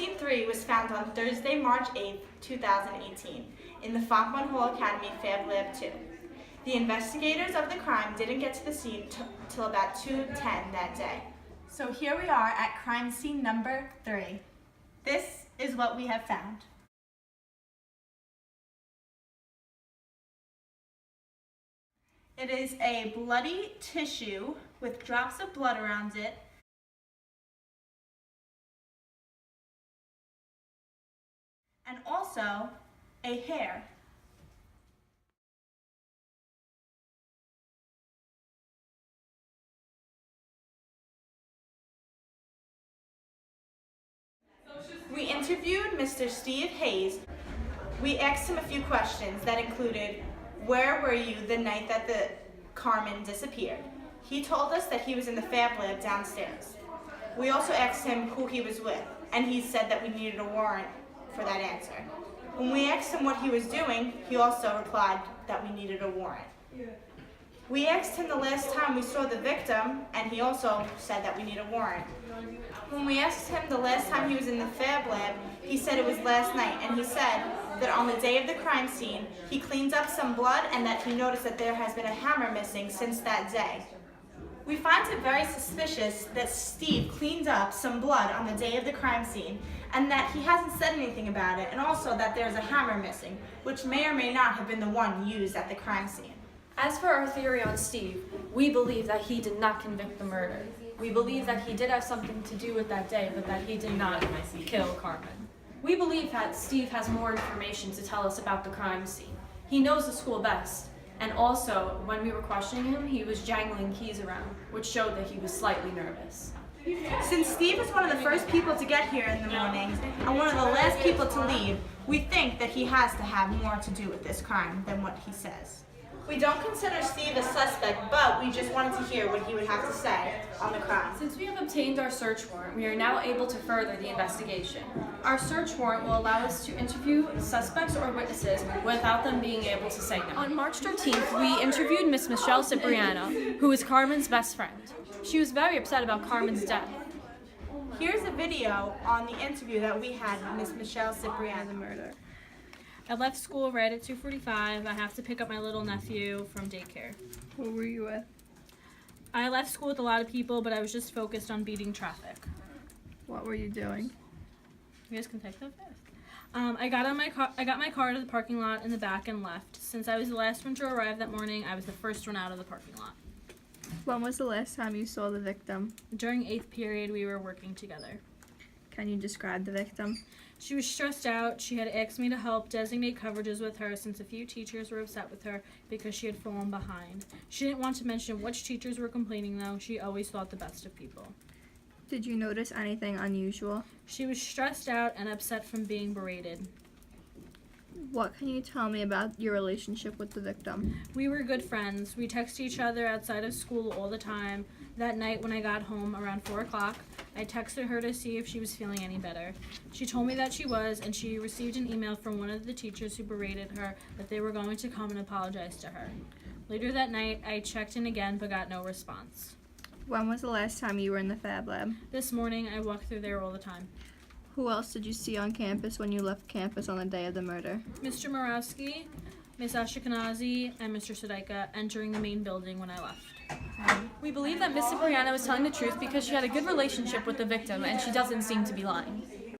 13-3 was found on Thursday, March 8, 2018, in the Fonkman Hall Academy Fab Lab 2. The investigators of the crime didn't get to the scene till about 2:10 that day. So here we are at crime scene number 3. This is what we have found. It is a bloody tissue with drops of blood around it, and also a hair. We interviewed Mr. Steve Hayes. We asked him a few questions that included, where were you the night that the Carmen disappeared? He told us that he was in the Fab Lab downstairs. We also asked him who he was with, and he said that we needed a warrant for that answer. When we asked him what he was doing, he also replied that we needed a warrant. We asked him the last time we saw the victim, and he also said that we need a warrant. When we asked him the last time he was in the Fab Lab, he said it was last night, and he said that on the day of the crime scene, he cleaned up some blood and that he noticed that there has been a hammer missing since that day. We find it very suspicious that Steve cleaned up some blood on the day of the crime scene and that he hasn't said anything about it, and also that there's a hammer missing, which may or may not have been the one used at the crime scene. As for our theory on Steve, we believe that he did not convict the murder. We believe that he did have something to do with that day, but that he did not kill Carmen. We believe that Steve has more information to tell us about the crime scene. He knows the school best, and also, when we were questioning him, he was jangling keys around, which showed that he was slightly nervous. Since Steve was one of the first people to get here in the morning and one of the last people to leave, we think that he has to have more to do with this crime than what he says. We don't consider Steve a suspect, but we just wanted to hear what he would have to say on the crime. Since we have obtained our search warrant, we are now able to further the investigation. Our search warrant will allow us to interview suspects or witnesses without them being able to say no. On March 13th, we interviewed Miss Michelle Cipriano, who is Carmen's best friend. She was very upset about Carmen's death. Here's a video on the interview that we had with Miss Michelle Cipriano. The murder. I left school right at 2:45. I have to pick up my little nephew from daycare. Who were you with? I left school with a lot of people, but I was just focused on beating traffic. What were you doing? You guys can take that fast. I got my car to the parking lot in the back and left. Since I was the last one to arrive that morning, I was the first one out of the parking lot. When was the last time you saw the victim? During 8th period, we were working together. Can you describe the victim? She was stressed out. She had asked me to help designate coverages with her since a few teachers were upset with her because she had fallen behind. She didn't want to mention which teachers were complaining, though. She always thought the best of people. Did you notice anything unusual? She was stressed out and upset from being berated. What can you tell me about your relationship with the victim? We were good friends. We texted each other outside of school all the time. That night when I got home around 4 o'clock, I texted her to see if she was feeling any better. She told me that she was, and she received an email from one of the teachers who berated her that they were going to come and apologize to her. Later that night, I checked in again but got no response. When was the last time you were in the Fab Lab? This morning, I walk through there all the time. Who else did you see on campus when you left campus on the day of the murder? Mr. Morawski, Ms. Ashkenazi, and Mr. Sudaika entering the main building when I left. We believe that Miss Cipriano is telling the truth because she had a good relationship with the victim and she doesn't seem to be lying.